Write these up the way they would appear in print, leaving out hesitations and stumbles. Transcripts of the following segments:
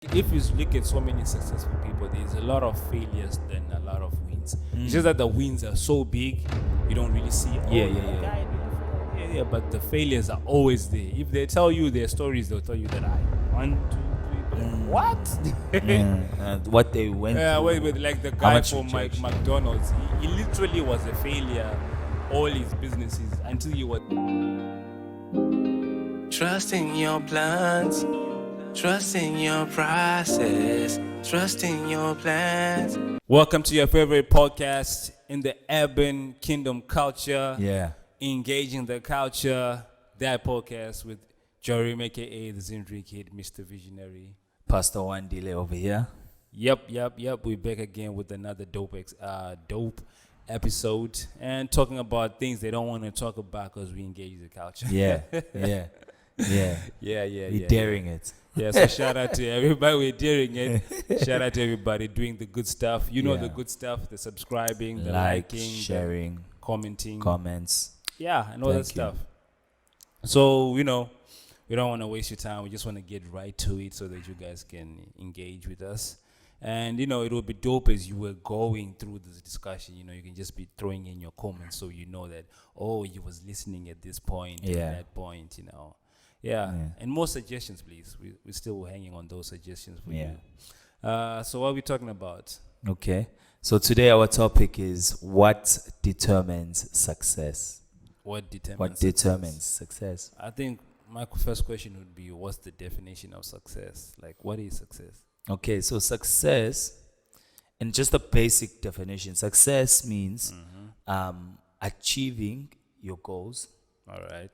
If you look at so many successful people, there's a lot of failures than a lot of wins. It's just that the wins are so big, you don't really see. That guy really failed. Yeah. But the failures are always there. If they tell you their stories, they'll tell you that I 1, 2, 3. What? What they went through. With like the guy from McDonald's, he literally was a failure. All his businesses until he was. Trust in your plans. Trust in your process. Trust in your plans. Welcome to your favorite podcast in the urban kingdom culture. Yeah. Engaging the culture. That podcast with Jorim, aka the Zindri Kid, Mr. Visionary. Pastor Wandile over here. Yep. We're back again with another dope episode and talking about things they don't want to talk about because we engage the culture. Yeah. We're daring it. Yeah, so shout out to everybody. We're daring it. Shout out to everybody doing the good stuff. You know the good stuff, the subscribing, the liking, sharing, the commenting. Comments. Yeah, and all that stuff. So, we don't want to waste your time. We just want to get right to it so that you guys can engage with us. And, it will be dope as you were going through this discussion. You can just be throwing in your comments so you know that, you was listening at this point, at that point, Yeah, and more suggestions, please. We're still hanging on those suggestions for you. So what are we talking about? Okay. So today our topic is what determines success? What determines success? I think my first question would be, what's the definition of success? Like, what is success? Okay, so success, and just a basic definition, success means achieving your goals. All right.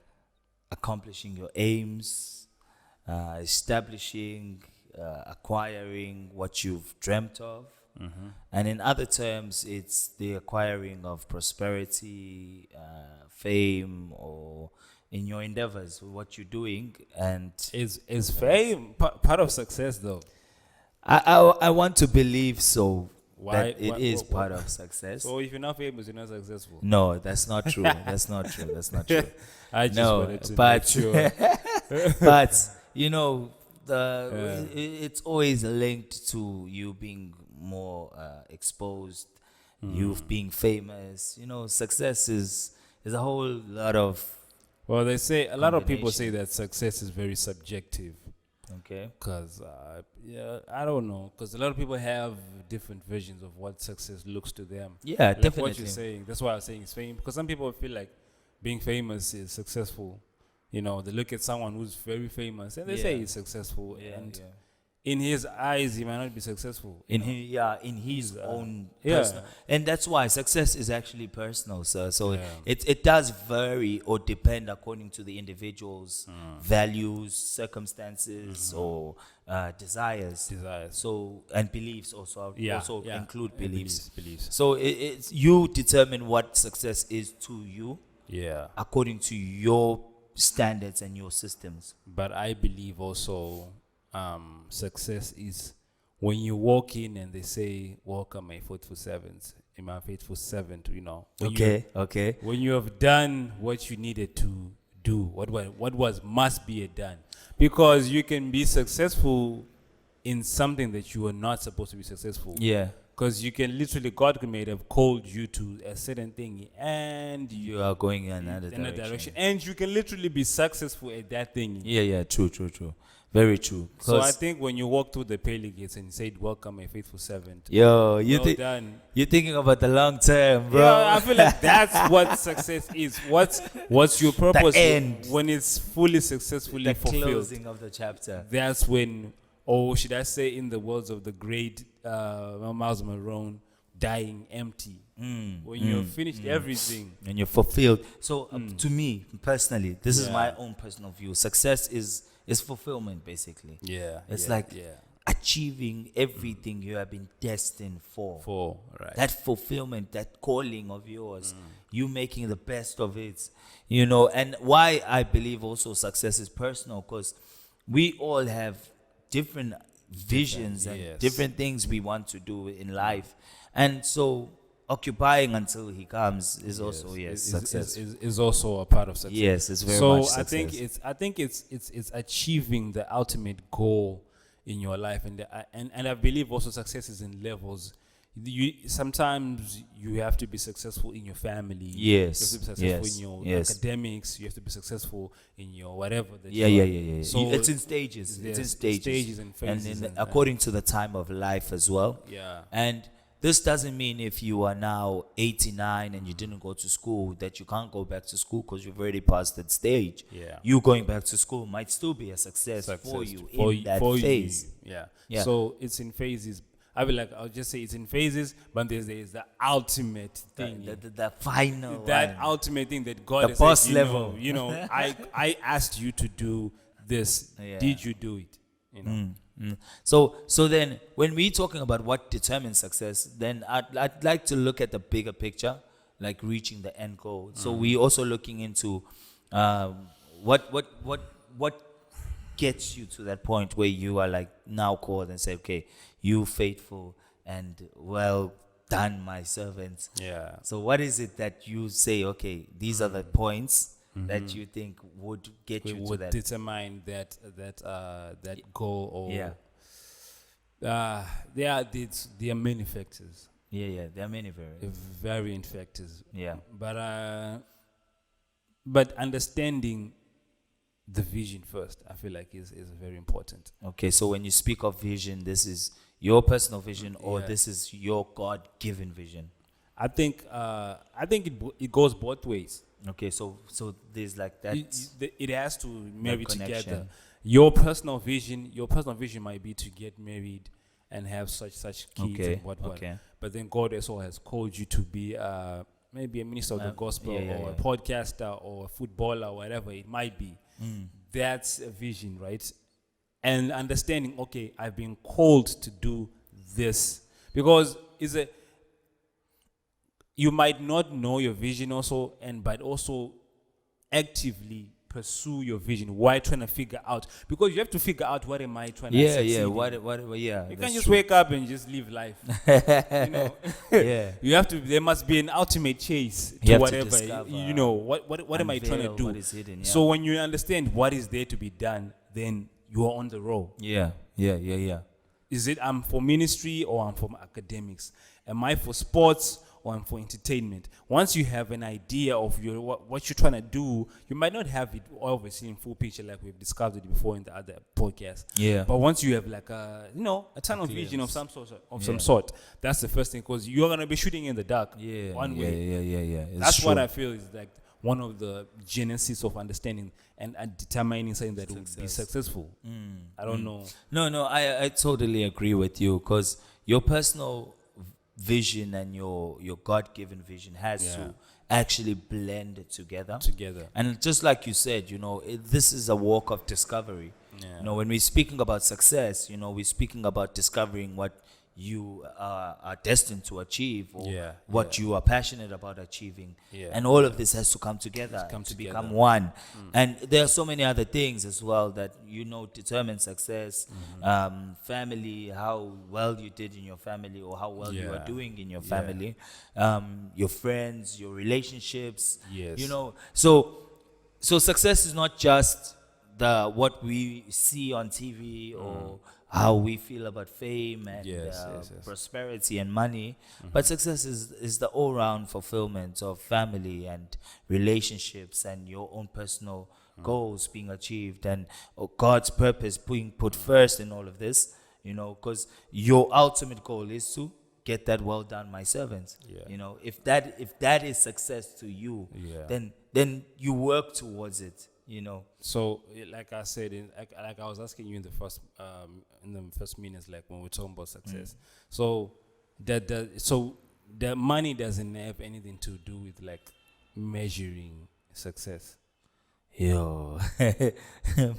Accomplishing your aims, establishing, acquiring what you've dreamt of. And in other terms, it's the acquiring of prosperity, fame, or in your endeavors, what you're doing. And is fame part of success, though? I want to believe so. Why? That it is part of success. So if you're not famous, you're not successful. No, that's not true. That's not true. I just wanted to but make sure. but it's always linked to you being more exposed, you being famous. Success is a whole lot of. Well, they say a lot of people say that success is very subjective. Okay. Because I don't know. Because a lot of people have different visions of what success looks to them. Yeah, like definitely. What you're saying. That's why I was saying it's fame. Because some people feel like being famous is successful. They look at someone who's very famous and they say he's successful. And in his eyes, he might not be successful. In his own personal. And that's why success is actually personal, sir. So it does vary or depend according to the individual's values, circumstances, or desires. So, and beliefs also. Also include beliefs. So it's you determine what success is to you. Yeah. According to your standards and your systems. But I believe also success is when you walk in and they say, "Welcome, my faithful servants." My faithful servant, Okay. When you have done what you needed to do, what must be done, because you can be successful in something that you are not supposed to be successful. Yeah. Because you can literally, God may have called you to a certain thing and you are going in another direction. And you can literally be successful at that thing. Yeah, true. Very true. So I think when you walk through the pearly gates and said, "Welcome, a faithful servant." You're thinking about the long term, bro. Yeah, I feel like that's what success is. What's your purpose? The end. When it's fully successfully fulfilled. The closing of the chapter. That's when, or should I say, in the words of the great Miles Monroe, dying empty. When you've finished everything. And you're fulfilled. So to me, personally, this is my own personal view. Success is fulfillment, basically. Yeah. It's achieving everything you have been destined for. Right. That fulfillment, that calling of yours, you making the best of it. And why I believe also success is personal, because we all have different visions and different things we want to do in life. And so occupying until he comes is also success. Is also a part of success. Yes, it's very much success. So I think it's achieving the ultimate goal in your life, and I believe also success is in levels. Sometimes you have to be successful in your family. Yes. You have to be successful in your Yes. academics. You have to be successful in your whatever. Yeah. So It's in stages. It's in stages. and phases. And according to the time of life as well. Yeah. And this doesn't mean if you are now 89 and you didn't go to school that you can't go back to school because you've already passed that stage. Yeah. You going back to school might still be a success for you in that phase. Yeah. Yeah. So it's in phases. I'll just say it's in phases, but there's the ultimate thing. The final That one. ultimate thing that God The has boss said, level. I asked you to do this. Yeah. Did you do it? You know. So then when we're talking about what determines success, then I'd like to look at the bigger picture, like reaching the end goal. So we're also looking into what gets you to that point where you are like now called and say, okay, you faithful and well done, my servants. Yeah. So what is it that you say, okay, these are the points that you think would get We you to would that? determine that goal or Yeah. there are many factors. Yeah, there are many variables. Very factors. Yeah. But understanding the vision first, I feel like is very important. Okay, so when you speak of vision, this is your personal vision or Yeah. this is your God-given vision? I think it goes both ways. Okay, so there's like that. It has to marry together. connection. Your personal vision might be to get married and have such kids Okay, and what. okay. But then God also has called you to be maybe a minister of the gospel or a podcaster or a footballer or whatever it might be. That's a vision, right? And understanding, okay, I've been called to do this because you might not know your vision also, but also actively pursue your vision while trying to figure out, because you have to figure out what am I trying to succeed in. You can't just wake up and just live life. Yeah. You have to. There must be an ultimate chase You to have to whatever. discover, What am I trying to unveil do? what is hidden, yeah. So when you understand what is there to be done, then you are on the roll. Yeah. Is it I'm for ministry or I'm for academics? Am I for sports or I'm for entertainment? Once you have an idea of what you're trying to do, you might not have it obviously in full picture like we've discussed it before in the other podcast. Yeah. But once you have like a tunnel vision of some sort, that's the first thing, because you're gonna be shooting in the dark. Yeah. One way. Yeah. It's That's true. what I feel is like one of the genesis of understanding and determining something that will be successful. I don't know. No, I totally agree with you, because your personal vision and your God-given vision has to actually blend together. And just like you said, this is a walk of discovery. Yeah. When we're speaking about success, we're speaking about discovering what you are destined to achieve, or what you are passionate about achieving. Yeah. And all of this has to come together to become one. And there are so many other things as well that determine success. Family, how well you did in your family, or how well you are doing in your family. Your friends, your relationships. Yes. So success is not just what we see on TV or how we feel about fame and prosperity and money, but success is the all-round fulfillment of family and relationships and your own personal goals being achieved, and God's purpose being put first in all of this, because your ultimate goal is to get that well done, my servant. If that is success to you, then you work towards it. So, like I said, like I was asking you in the first minutes, like when we're talking about success. So the money doesn't have anything to do with like measuring success. Yo,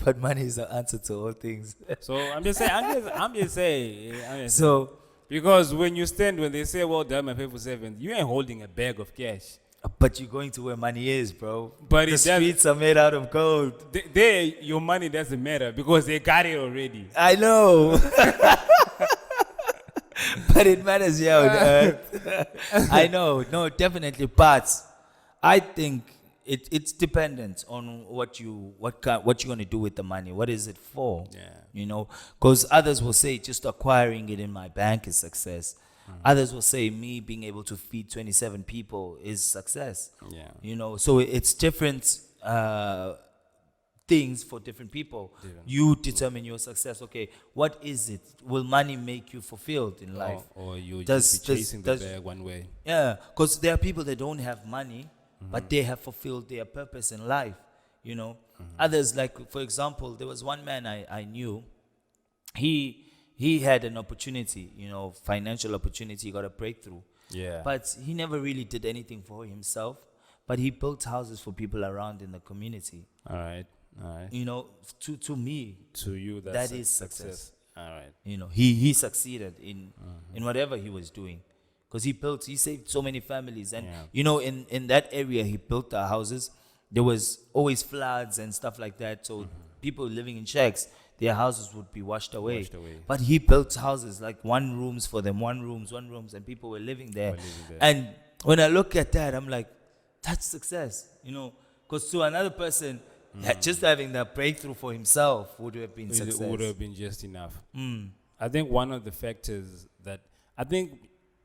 but money is the answer to all things. So I'm just saying. So because when they say, "Well done, my faithful servant," you ain't holding a bag of cash. But you're going to where money is, bro. But the streets are made out of gold. There, your money doesn't matter because they got it already. I know. But it matters here on earth. I know. No, definitely. But I think it's dependent on what you're going to do with the money. What is it for? Yeah. Because others will say just acquiring it in my bank is success. Others will say me being able to feed 27 people is success. Yeah. So it's different things for different people. You determine your success. Okay, what is it? Will money make you fulfilled in life? Or you just be chasing the bag one way. Yeah, because there are people that don't have money, but they have fulfilled their purpose in life. Others, like for example, there was one man I knew. He had an opportunity, financial opportunity. He got a breakthrough. Yeah. But he never really did anything for himself. But he built houses for people around in the community. All right. To me, to you, that is success. All right. He succeeded in whatever he was doing, because he saved so many families, and in that area he built the houses. There was always floods and stuff like that, so people living in shacks, their houses would be washed away. But he built houses like one rooms for them, one rooms, and people were living there. And when I look at that, I'm like, that's success, because to another person, just having that breakthrough for himself would have been success. It would have been just enough. I think one of the factors that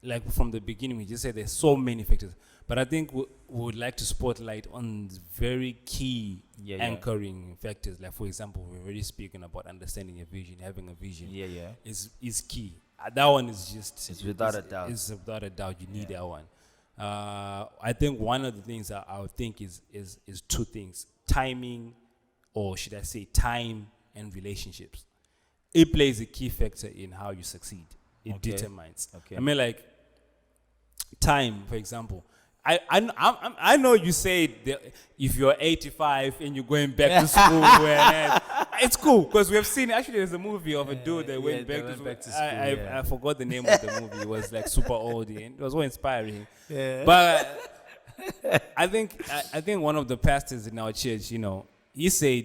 like from the beginning, we just said there's so many factors, but I think we would like to spotlight on very key anchoring factors. Like for example, we're already speaking about understanding a vision, having a vision. Is key. That one is just it's without a doubt. It's without a doubt. You need that one. I think one of the things that I would think is two things: timing, or should I say time and relationships. It plays a key factor in how you succeed. It determines. I mean, like time, for example. I know you say if you're 85 and you're going back to school, it's cool because we have seen, actually there's a movie of a dude that went back to school. I forgot the name of the movie. It was like super old and it was so inspiring. But I think one of the pastors in our church, he said,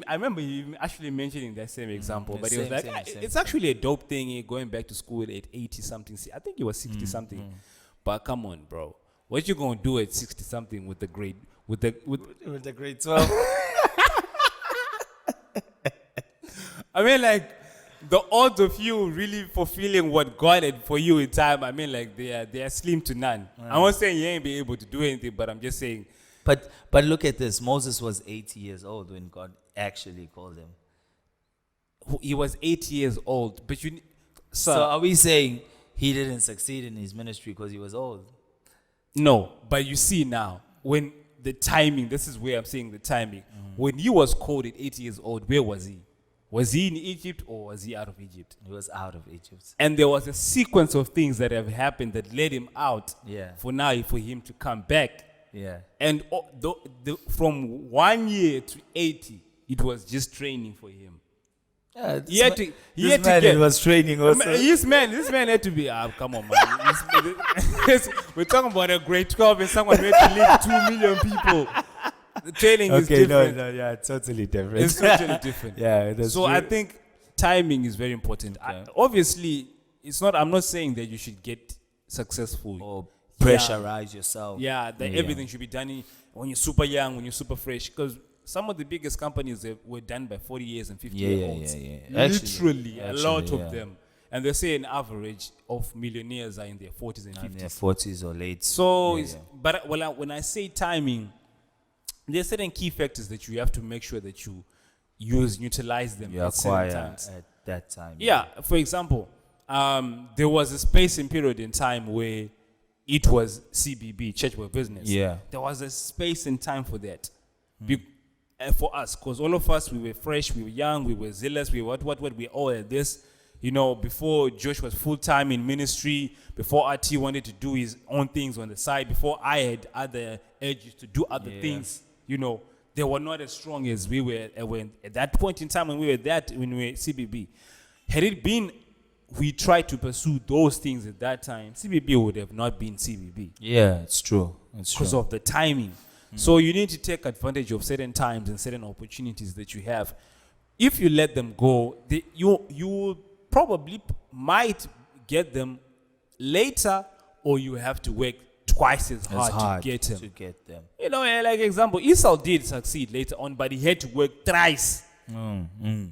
I remember him actually mentioning that same example, but he was like, it's actually a dope thing going back to school at 80 something. I think it was 60 something. But come on, bro. What you gonna do at 60 something with the grade with the grade 12? I mean, like the odds of you really fulfilling what God had for you in time, I mean, like they are slim to none. I'm not saying you ain't be able to do anything, but I'm just saying. But look at this. Moses was 80 years old when God actually called him. He was 80 years old, but so are we saying he didn't succeed in his ministry because he was old? No, but you see now, when the timing, this is where I'm saying the timing. When he was called at 80 years old, where was he? Was he in Egypt or was he out of Egypt? He was out of Egypt. And there was a sequence of things that have happened that led him out for him to come back. Yeah. And from 1 year to 80, it was just training for him. Yeah, He was training also. This man had to be, come on, man. We're talking about a grade 12 and someone who had to lead 2 million people. The training is different. No, totally different. It's totally different. Yeah, that's so true. I think timing is very important. Okay. Obviously, I'm not saying that you should get successful. Or pressurize yourself. Yeah, everything should be done when you're super young, when you're super fresh. Because some of the biggest companies were done by 40 years and 50 year olds. Literally, a lot of them. And they say an average of millionaires are in their 40s and 50s. In their 40s or late. So, but when I say timing, there are certain key factors that you have to make sure that you utilize them you at acquire certain times. at that time. Yeah, for example, there was a space and period in time where it was CBB, Church by Business. Yeah. There was a space and time for that. For us, because all of us, we were fresh, we were young, we were zealous, we were what, we all had this. Before Josh was full-time in ministry, before RT wanted to do his own things on the side, before I had other urges to do other things, they were not as strong as we were at that point in time when we were CBB. Had it been we tried to pursue those things at that time, CBB would have not been CBB. Yeah, it's true. Because of the timing. So you need to take advantage of certain times and certain opportunities that you have. If you let them go, you probably might get them later, or you have to work twice as hard to get him. to get them. You know, like example, Esau did succeed later on, but he had to work thrice to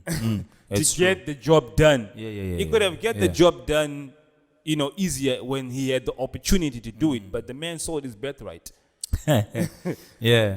get the job done. He could have get the job done, you know, easier when he had the opportunity to do it, but the man sold his birthright.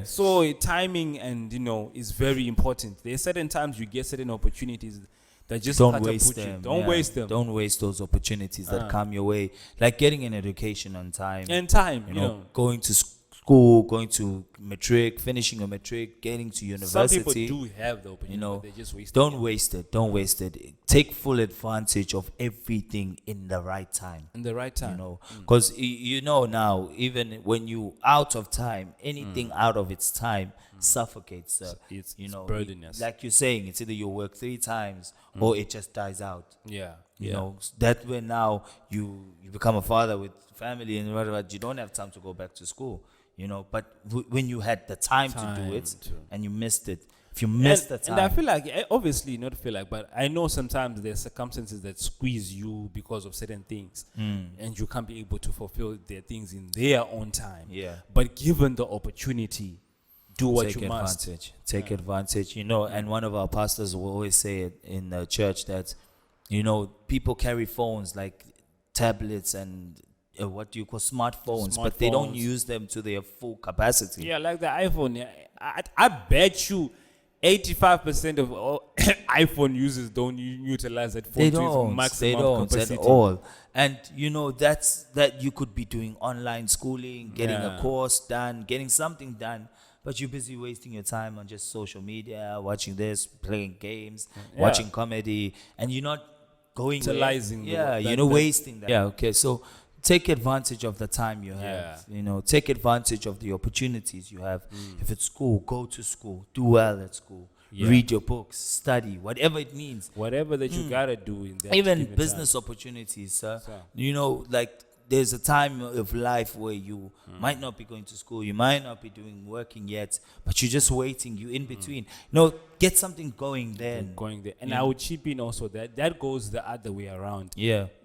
So timing and, you know, is very important. There are certain times you get certain opportunities that just Don't waste them. Don't waste them. Don't waste those opportunities that come your way, like getting an education on time. And time, you know, going to school, going to matric, finishing a matric, getting to university. Some people do have the opportunity, you know, but they just waste don't waste it. Don't waste it. Take full advantage of everything in the right time. In the right time, you know, because you know now, even when you out of time, anything out of its time suffocates. It's you know, burdenous. like you're saying, it's either you work 3 times or it just dies out. You know, that way now you become a father with family and whatever. You don't have time to go back to school. You know, but when you had the time to do it and you missed it, if you missed the time. And I feel like, obviously not feel like, but I know sometimes there's circumstances that squeeze you because of certain things, and you can't be able to fulfill their things in their own time. But given the opportunity, do what you must. Take advantage. You know, and one of our pastors will always say it in the church that, you know, people carry phones like tablets and what do you call smartphones, but they don't use them to their full capacity. Yeah, like the iPhone. I bet you 85% of all iPhone users don't utilize that phone to its maximum capacity. At all. And you know, that you could be doing online schooling, getting a course done, getting something done, but you're busy wasting your time on just social media, watching this, playing games, watching comedy, and you're not going utilizing. Wasting that. Okay, so take advantage of the time you have. You know, take advantage of the opportunities you have. If it's school, go to school, do well at school, read your books, study, whatever it means, whatever that you gotta do in that. Even business opportunities, you know, like there's a time of life where you might not be going to school, you might not be working yet, but you're just waiting, you're in between. No, get something going then. And I would chip in also that goes the other way around.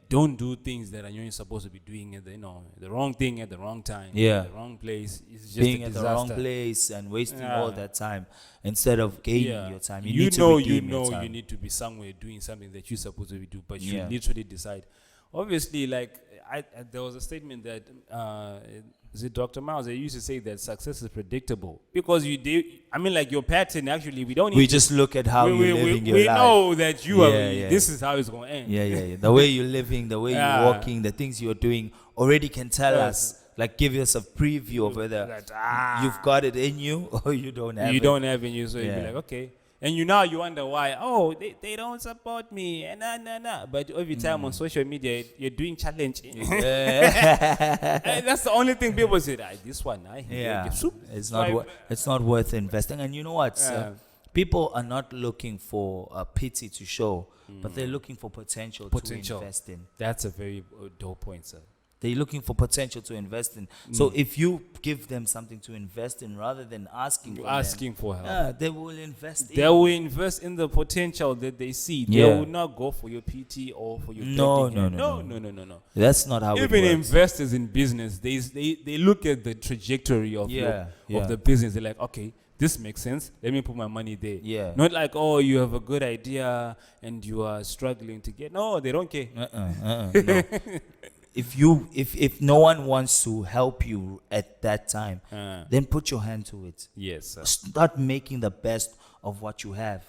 Don't do things that you're supposed to be doing at the wrong thing at the wrong time. The wrong place. It's just being a at the wrong place and wasting all that time instead of gaining your time. You need to be somewhere doing something that you're supposed to do, but you literally decide. Obviously, like there was a statement that is it Dr. Miles? They used to say that success is predictable because like your pattern. Actually, we just look at how you're living your life. We know that you are. This is how it's going to end. The way you're living, the way you're walking, the things you're doing already can tell us. Like, give us a preview of whether you've got it in you or you don't have it. You don't have it in you, so you'll be like, okay. And you wonder why, they don't support me, and nah. But every time on social media, you're doing challenge. And that's the only thing people say, this one, it's not worth investing. And you know what? People are not looking for a pity to show, but they're looking for potential to invest in. That's a very dope point, sir. They're looking for potential to invest in. So if you give them something to invest in rather than asking for help, they will invest will invest in the potential that they see. They will not go for your PT or for your No. That's not how it works. Even investors in business, they look at the trajectory of the business. They're like, okay, this makes sense. Let me put my money there. Not like, you have a good idea and you are struggling to get. No, they don't care. No. If no one wants to help you at that time, then put your hand to it. Yes, sir. Start making the best of what you have.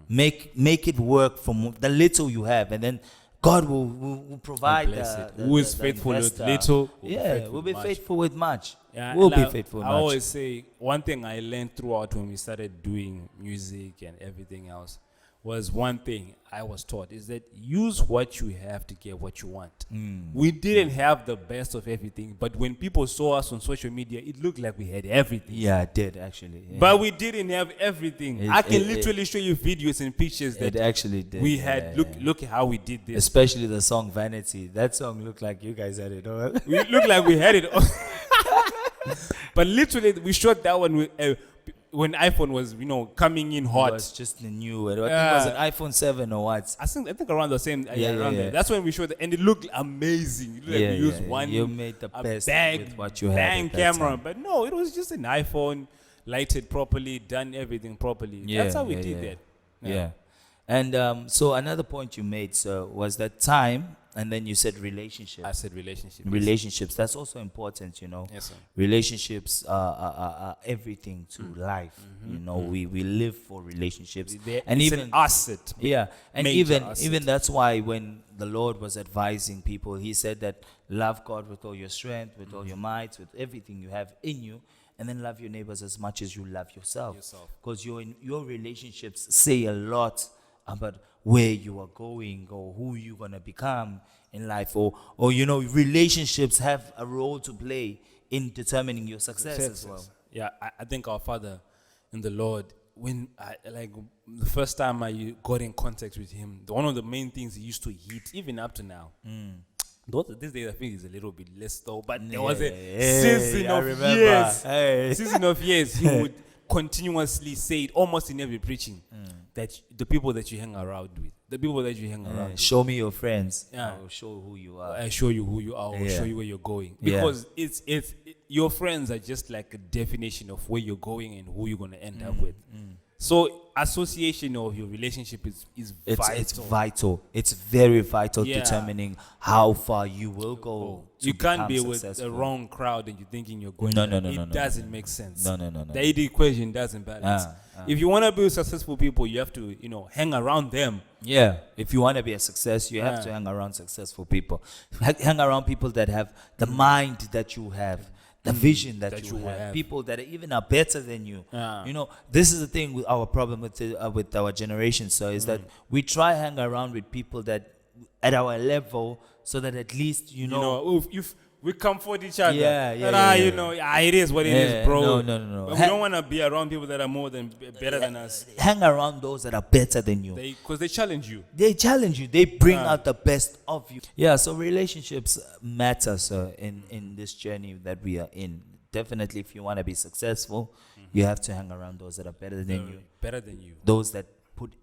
Make it work from the little you have, and then God will provide. Who is faithful with little? Will be faithful with much. We'll be faithful with much. I always say one thing I learned throughout when we started doing music and everything else was one thing I was taught is that use what you have to get what you want. We didn't have the best of everything, but when people saw us on social media, it looked like we had everything. Yeah, it did actually. Yeah. But we didn't have everything. I can literally show you videos and pictures that it actually did. We had. Look at how we did this. Especially the song Vanity. That song looked like you guys had it all. We looked like we had it all. But literally, we shot that one with. when iPhone was, coming in It hot. was just the new. I think it was an iPhone 7 or what? I think around the same. Yeah, around yeah. there. That's when we showed it, and it looked amazing. It looked like we used one. You made the a best bag, with what you had. bang at that camera, time. but no, it was just an iPhone, lighted properly, done everything properly. Yeah, That's how we yeah, did yeah. that. Yeah. And so another point you made, sir, was that time, and then you said relationships. I said relationship. Relationships, that's also important, Yes, sir. Relationships are everything to life. We live for relationships. And it's even an asset. yeah, and Major even asset. that's why when the Lord was advising people, he said that love God with all your strength, with all your might, with everything you have in you, and then love your neighbors as much as you love yourself. Because your relationships say a lot about where you are going or who you're gonna become in life, or relationships have a role to play in determining your success as well. Yeah, I think our Father in the Lord, when the first time I got in contact with him, one of the main things he used to hit, even up to now. These days I think it's a little bit less though, but there was a season of years. Season of years, he would continuously say it almost in every preaching, that the people that you hang around with, Show me your friends. Yeah. I will show who you are. I show you who you are, or show you where you're going, because it's your friends are just like a definition of where you're going and who you're going to end up with. So association of your relationship is vital. It's vital. It's very vital, determining how far you will go. You can't be successful. with the wrong crowd and you're thinking you're going. No, It doesn't make sense. No. The equation doesn't balance. If you want to be successful people, you have to hang around them. Yeah, if you want to be a success, you have to hang around successful people. Hang around people that have the mind that you have, the vision that you have. People that even are better than you. This is the thing with our problem with our generation, so is that we try hang around with people that at our level, so that at least if we comfort each other. It is what it is, bro. No. But we don't want to be around people that are better than us. Hang around those that are better than you. Because they challenge you. They challenge you. They bring out the best of you. Yeah, so relationships matter, sir, in this journey that we are in. Definitely, if you want to be successful, you have to hang around those that are better than you. Better than you. Those that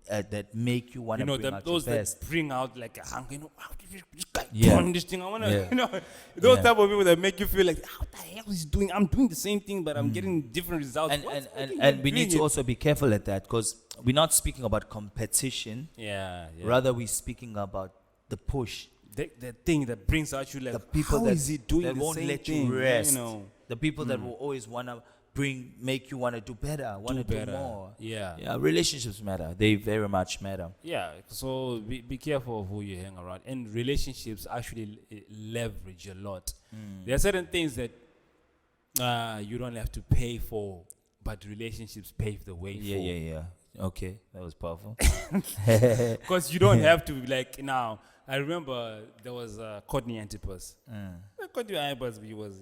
that make you want to bring out those your best. that bring out like a hunger. How did this guy Yeah. turn this thing? I want to, Yeah. those type of people that make you feel like, how the hell is he doing? I'm doing the same thing, but I'm getting different results. And we need to also be careful at that, because we're not speaking about competition. Yeah. Rather, we're speaking about the push. The thing that brings out you like, The people how that is he doing that the won't same let thing? you rest. The people that will always want to make you want to do better, want to do more. Yeah. Relationships matter. They very much matter. Yeah, so be careful of who you hang around. And relationships actually leverage a lot. There are certain things that you don't have to pay for, but relationships pave the way for. Yeah. Okay, that was powerful. Because you don't have to, now, I remember there was Courtney Antipas. Courtney Antipas, he was,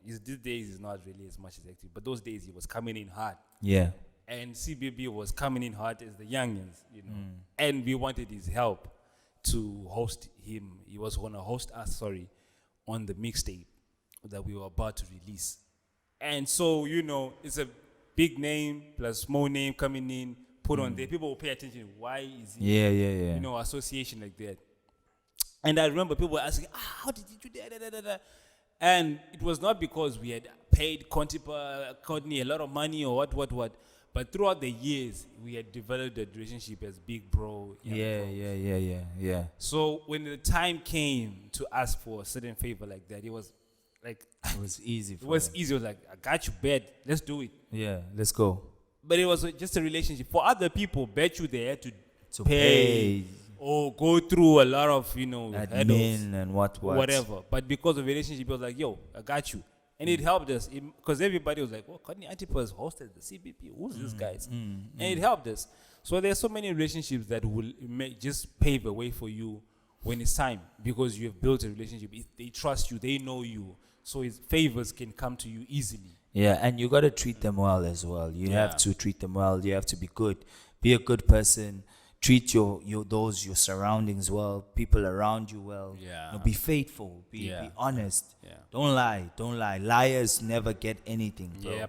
these days he's not really as much as active, but those days he was coming in hard. Yeah. And CBB was coming in hard as the youngins, and we wanted his help to host him. He was going to host us, on the mixtape that we were about to release. And so, it's a big name plus small name coming in, put on there. People will pay attention. Why is it, Yeah. Association like that? And I remember people were asking, how did you do that? And it was not because we had paid Courtney a lot of money or what. But throughout the years, we had developed a relationship as big bro. Yeah. So when the time came to ask for a certain favor like that, it was like... It was easy. It was easy. It was like, I got you, bet. Let's do it. Yeah, let's go. But it was just a relationship. For other people, bet you they had to pay or go through a lot of, admin and whatever. But because of relationship, it was like, yo, I got you. And it helped us because everybody was like, oh, Courtney Antipas hosted the CBP. Who's this guys? And it helped us. So there's so many relationships that will just pave a way for you when it's time, because you have built a relationship. They trust you. They know you. So favors can come to you easily. Yeah, and you got to treat them well as well. You have to treat them well. You have to be good. Be a good person. Treat your surroundings well, people around you well. Yeah. Be faithful. Be honest. Yeah. Don't lie. Liars never get anything, bro.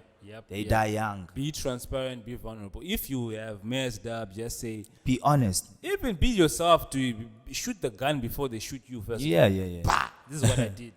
They die young. Be transparent, be vulnerable. If you have messed up, just say. Be honest. Even be yourself to shoot the gun before they shoot you first. Yeah. Bah! This is what I did.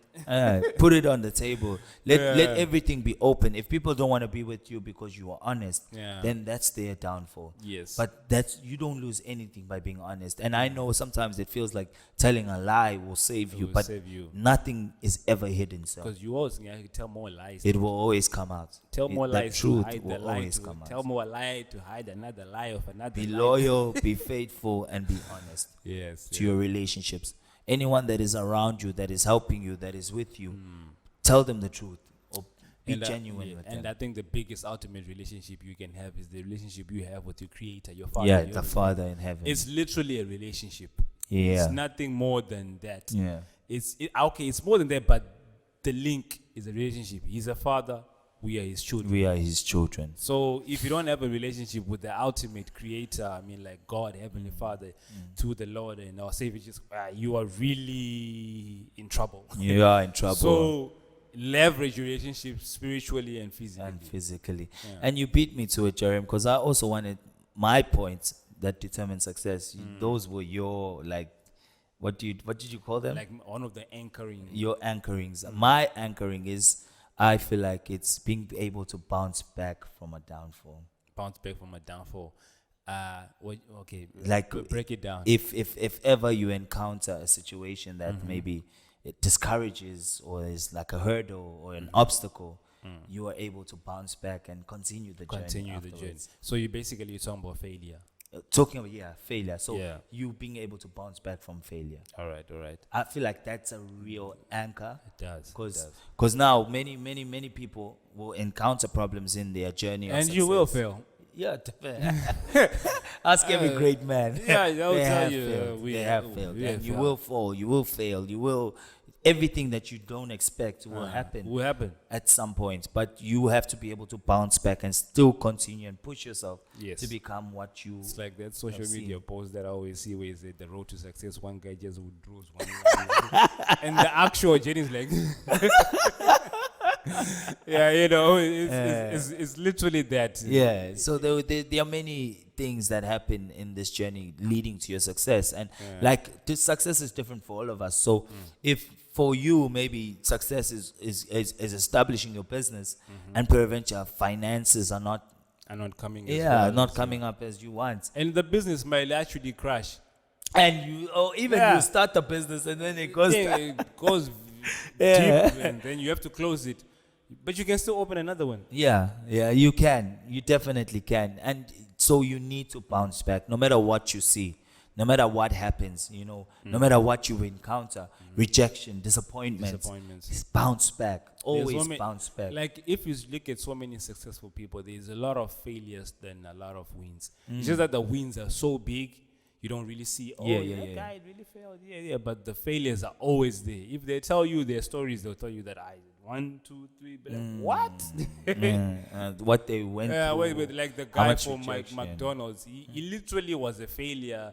Put it on the table. Let everything be open. If people don't want to be with you because you are honest, then that's their downfall. Yes. But you don't lose anything by being honest. And I know sometimes it feels like telling a lie will save you, but nothing is ever hidden. Because you always tell more lies. It will always come out. Tell more lies. The truth to hide will the lie always to, come out. Tell more lie to hide another lie of another. Be lie. loyal, be faithful, and be honest. Yes. To your relationships. Anyone that is around you, that is helping you, that is with you, tell them the truth or be genuine with them. And I think the biggest ultimate relationship you can have is the relationship you have with your Creator, your Father. Yeah, the Father in heaven. It's literally a relationship. Yeah. It's nothing more than that. Yeah. It's more than that, but the link is a relationship. He's a father. We are his children. We are his children. So if you don't have a relationship with the ultimate creator, I mean like God, Heavenly Father, to the Lord and our Savior, you are really in trouble. You are in trouble. So leverage your relationship spiritually and physically. Yeah. And you beat me to it, Jeremy, because I also wanted my points that determine success. Those were your, like, what did you call them? Like one of the anchoring. Your anchorings. My anchoring is, I feel like it's being able to bounce back from a downfall. Bounce back from a downfall. Okay. Like, break it down. If ever you encounter a situation that maybe it discourages or is like a hurdle or an obstacle, you are able to bounce back and continue the journey. So you're talking about failure. Talking about failure. So you being able to bounce back from failure. All right. I feel like that's a real anchor. It does. Because now many people will encounter problems in their journey of success. You will fail. Yeah, ask every great man. Yeah, they'll tell you they have failed. And you will fall. You will fail. You will. Everything that you don't expect will happen. Will happen at some point, but you have to be able to bounce back and still continue and push yourself to become what you. It's like that social media post that I always see where is the road to success. One guy just withdraws one, and the actual journey is like, it's literally that. Yeah. So there are many things that happen in this journey leading to your success, and like this success is different for all of us. So if for you, maybe success is establishing your business, and peradventure finances are not coming. Not coming up as you want, and the business might actually crash. And you start the business and then it goes deep, and then you have to close it, but you can still open another one. Yeah, you can. You definitely can, and so you need to bounce back, no matter what you see. No matter what happens, no matter what you encounter, rejection, disappointments, bounce back. Always bounce back. Like if you look at so many successful people, there's a lot of failures than a lot of wins. It's just that the wins are so big, you don't really see, that guy really failed. But the failures are always there. If they tell you their stories, they'll tell you that 1, 2, 3, but what? What they went through. Like the guy from McDonald's, he literally was a failure.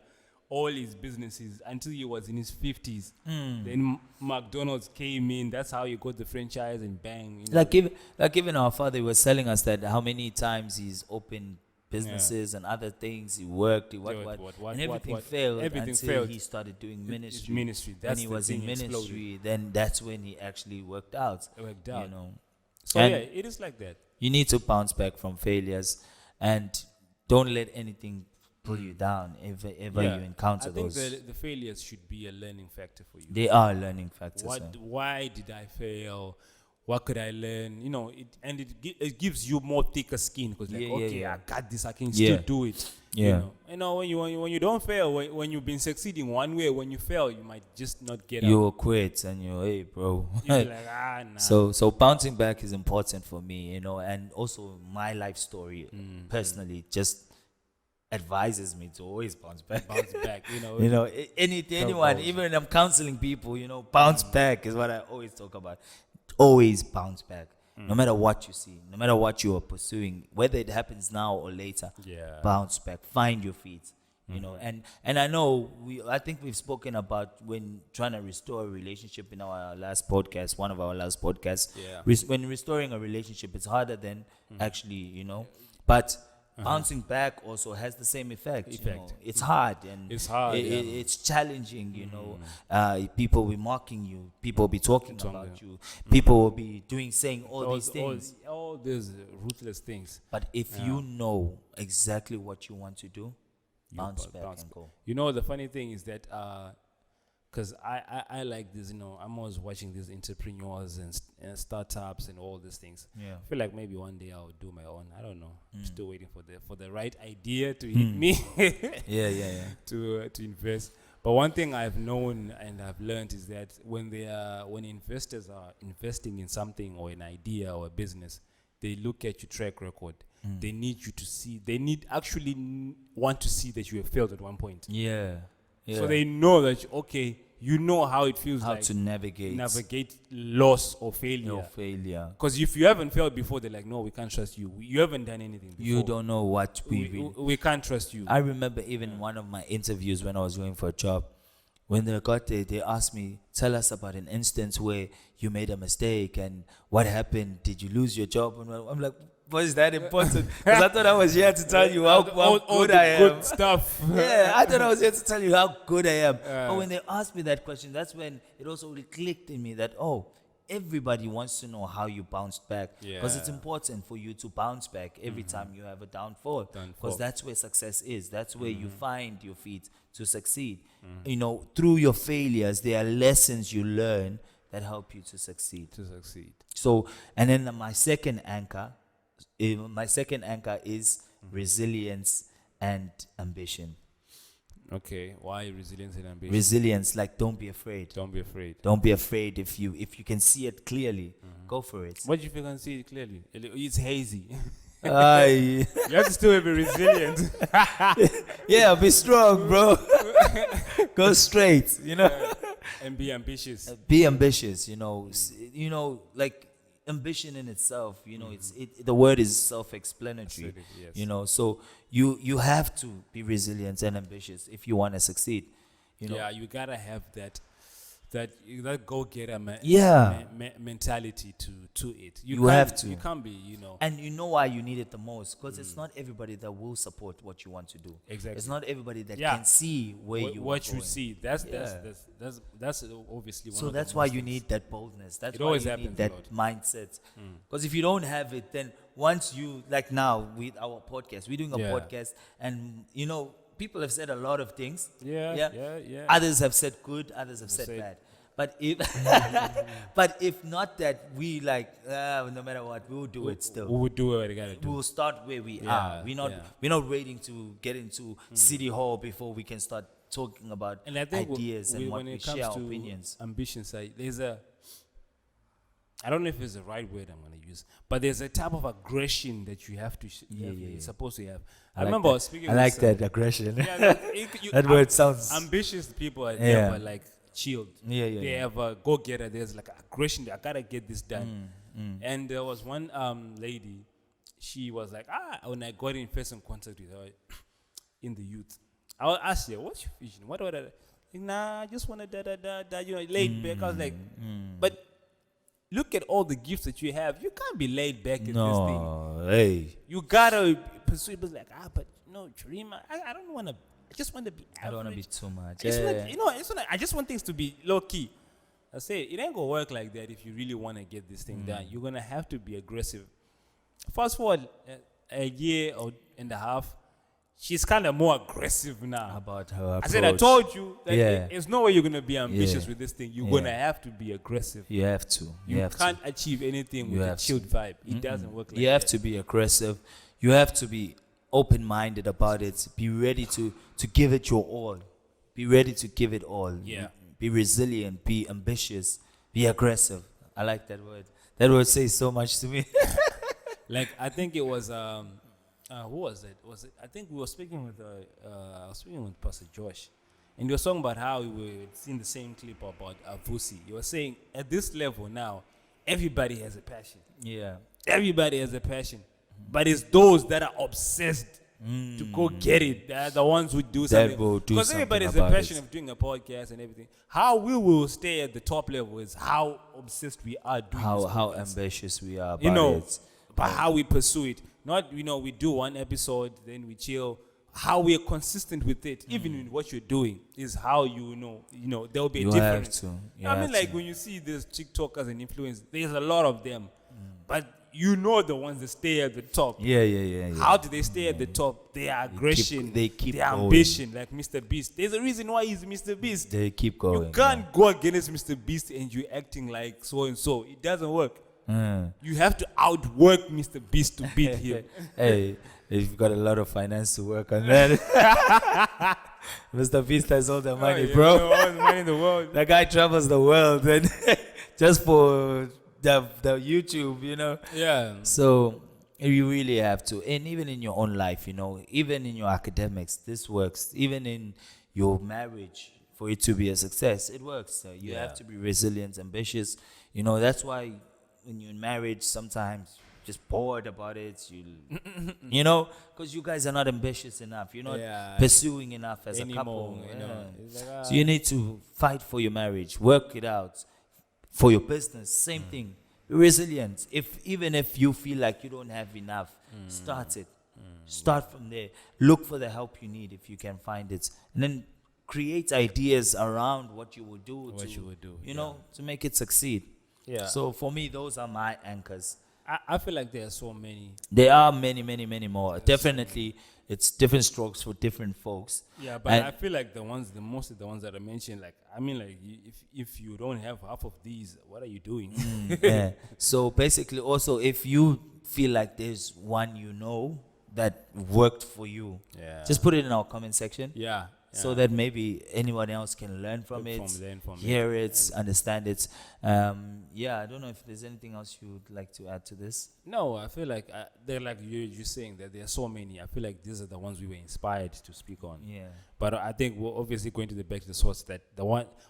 All his businesses until he was in his 50s. Then McDonald's came in. That's how he got the franchise and bang. Like even our father was telling us that how many times he's opened businesses and other things. He worked, and everything failed until he started doing ministry. When he was in ministry, then that's when he actually worked out. So it is like that. You need to bounce back from failures and don't let anything pull you down if ever you encounter those. I think the failures should be a learning factor for you. They are learning factors. Why did I fail? What could I learn? It gives you more thicker skin because I got this. I can still do it. Yeah. When you don't fail, when you've been succeeding one way, when you fail, you might just not get you up. will quit and hey, bro. You're like, nah. So bouncing back is important for me, and also my life story personally just advises me to always bounce back. Anyone, even when I'm counseling people, bounce back is what I always talk about. Always bounce back. No matter what you see, no matter what you are pursuing, whether it happens now or later, bounce back. Find your feet. You know, and I know I think we've spoken about when trying to restore a relationship in our last podcast, one of our last podcasts. Yeah. When restoring a relationship, it's harder than actually, you know, but bouncing back also has the same effect. You know? It's hard and It's hard, it's challenging. You know, people will be mocking you, people will be talking about you, people will be saying all these things, all these ruthless things. but if you know exactly what you want to do, bounce back and go. You know, the funny thing is that, because I like this, you know, I'm always watching these entrepreneurs and startups and all these things. Yeah. I feel like maybe one day I'll do my own. I don't know. I'm still waiting for the right idea to hit me. Yeah. to invest. But one thing I've known and I've learned is that when investors are investing in something or an idea or a business, they look at your track record. They need you to see. They want to see that you have failed at one point. Yeah. So they know that, okay, you know how it feels How like to navigate loss or failure. no failure. Because if you haven't failed before, they're like, no, we can't trust you. You haven't done anything before. You don't know what we can't trust you. I remember even one of my interviews when I was going for a job. When they got there, they asked me, tell us about an instance where you made a mistake and what happened. Did you lose your job? And I'm like, was that important? Because I thought I was here to tell you how good I am. Good stuff. Yeah, I thought I was here to tell you how good I am. But when they asked me that question, that's when it also really clicked in me that, everybody wants to know how you bounced back. Because it's important for you to bounce back every time you have a downfall. Because that's where success is. That's where you find your feet to succeed. You know, through your failures, there are lessons you learn that help you to succeed. So, and then my second anchor is resilience and ambition. Okay, why resilience and ambition? Resilience, like don't be afraid. Don't be afraid. Don't be afraid. If you can see it clearly, go for it. What if you can see it clearly? It's hazy. You have to still be resilient. Yeah, be strong, bro. Go straight, you know. And be ambitious. Be ambitious, you know. Like ambition in itself, you know, the word is self-explanatory. Yes. You know, so you have to be resilient and ambitious if you want to succeed. You know? Yeah, you gotta have that go-getter mentality to it. You have to. You can't be, you know. And you know why you need it the most? Because it's not everybody that will support what you want to do. Exactly. It's not everybody that can see where you what are you going. see. That's obviously one. So of that's the why most you things. need that boldness. That's It why always you happens need that a lot. mindset. Because if you don't have it, then once you, like now with our podcast, we're doing a podcast, and you know, people have said a lot of things. Yeah. Others have said good, others have said bad. But if not that, we like no matter what, we will do it still. We will do what we gotta do. We will start where we are. We're not waiting to get into City Hall before we can start talking about And I think ideas and what when we it comes share to opinions. ambition side, I don't know if it's the right word I'm going to use, but there's a type of aggression that you have to you're supposed to have. I remember I was speaking. I like that aggression. That word sounds. Ambitious people are never like chilled. They Yeah. have a go-getter. There's like aggression. I gotta get this done. And there was one lady. She was like, when I got in first in contact with her in the youth, I asked her, "What's your vision? What?" Nah, I just want to you know, laid back. I was like, but. Look at all the gifts that you have. You can't be laid back in this thing. Hey. You gotta pursue it. Like, but no, Chirima, I don't want to. I just want to be average. I don't want to be too much. I just want things to be low key. I say it ain't gonna work like that if you really want to get this thing done. You're gonna have to be aggressive. Fast forward a year and a half. She's kind of more aggressive now. About her approach. I said, I told you that there's no way you're going to be ambitious with this thing. You're going to have to be aggressive. You have to. You can't achieve anything with a chilled vibe. It doesn't work like that. You have to be aggressive. You have to be open-minded about it. Be ready to give it your all. Be ready to give it all. Yeah. Be resilient. Be ambitious. Be aggressive. I like that word. That word says so much to me. Like, I think it was... who was it? I think we were speaking with Pastor Josh, and he was talking about how we were seeing the same clip about Vusi. He was saying at this level now, everybody has a passion. Yeah. Everybody has a passion, but it's those that are obsessed to go get it. They're the ones who do That something. will do Because something everybody's about passion it. of doing a podcast and everything. How we will stay at the top level is how obsessed we are doing this How podcast. ambitious we are about You know, it. but how we pursue it. Not, we do one episode, then we chill. How we are consistent with it, even in what you're doing, is how there will be a You have difference. to. You I mean, have like to. when you see these TikTokers and influencers, there's a lot of them, but the ones that stay at the top. Yeah. How do they stay at the top? Their aggression, they keep their going. ambition, like Mr. Beast. There's a reason why he's Mr. Beast. They keep going. You can't go against Mr. Beast and you acting like so and so. It doesn't work. You have to outwork Mr. Beast to beat him. Hey, you've got a lot of finance to work on that. Mr. Beast has all the money, bro. All the money in the world. That guy travels the world and just for the YouTube, Yeah. So you really have to, and even in your own life, even in your academics, this works. Even in your marriage, for it to be a success, it works. So you have to be resilient, ambitious. That's why when you're in marriage, sometimes just bored about it. Because you guys are not ambitious enough. You're not pursuing enough as Anymore, a couple. It's like, So you need to fight for your marriage, work it out. For your business, same thing. Be resilient. Even if you feel like you don't have enough, start it. Start from there. Look for the help you need if you can find it, and then create ideas around what you would do. To make it succeed. Yeah. So for me, those are my anchors. I feel like there are so many. There are many, many, many more. Definitely, it's different strokes for different folks. Yeah, but I feel like most of the ones that I mentioned, like, I mean, like, if you don't have half of these, what are you doing? Yeah. So basically, also, if you feel like there's one that worked for you, just put it in our comment section. Yeah. So that maybe anyone else can learn from it, hear it, understand it. I don't know if there's anything else you would like to add to this. No, I feel like they're like you're saying that there are so many. I feel like these are the ones we were inspired to speak on. Yeah. But I think we're obviously going to back to the source that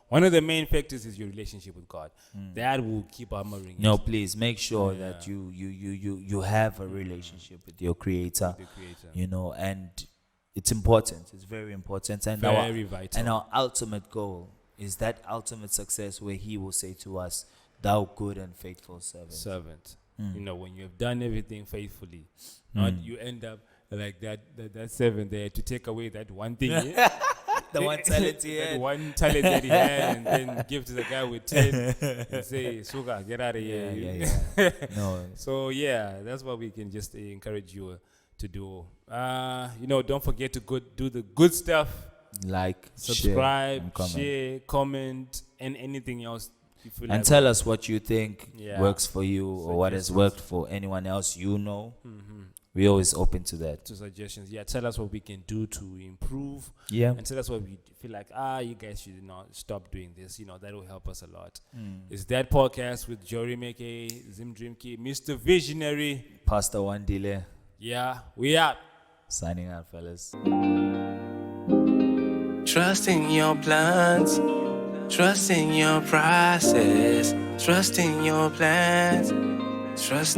one of the main factors is your relationship with God. That will keep hammering. No, please make sure that you have a relationship with your Creator. With the Creator. And it's important. It's very important. And very vital. And our ultimate goal is that ultimate success where He will say to us, "Thou good and faithful servant." When you have done everything faithfully, not you end up like that servant there to take away that one thing. The one talent he had. That one talent that he had, and then give to the guy with 10 and say, "Suga, get out of here." Yeah. No. So that's what we can just encourage you to do. Don't forget to do the good stuff. Like, subscribe, share, comment, and anything else you feel and like. tell us what you think works for you, or what has Suggestions. worked for anyone else. We're always open to that. To suggestions. Tell us what we can do to improve. Yeah. And tell us what we feel like, you guys should not stop doing this. That will help us a lot. It's that podcast with Jory Meke, Zim Dreamkey, Mr. Visionary. Pastor Wandile. Yeah, we out. Signing out, fellas. Trust in your plans, trust in your process, trust in your plans, trust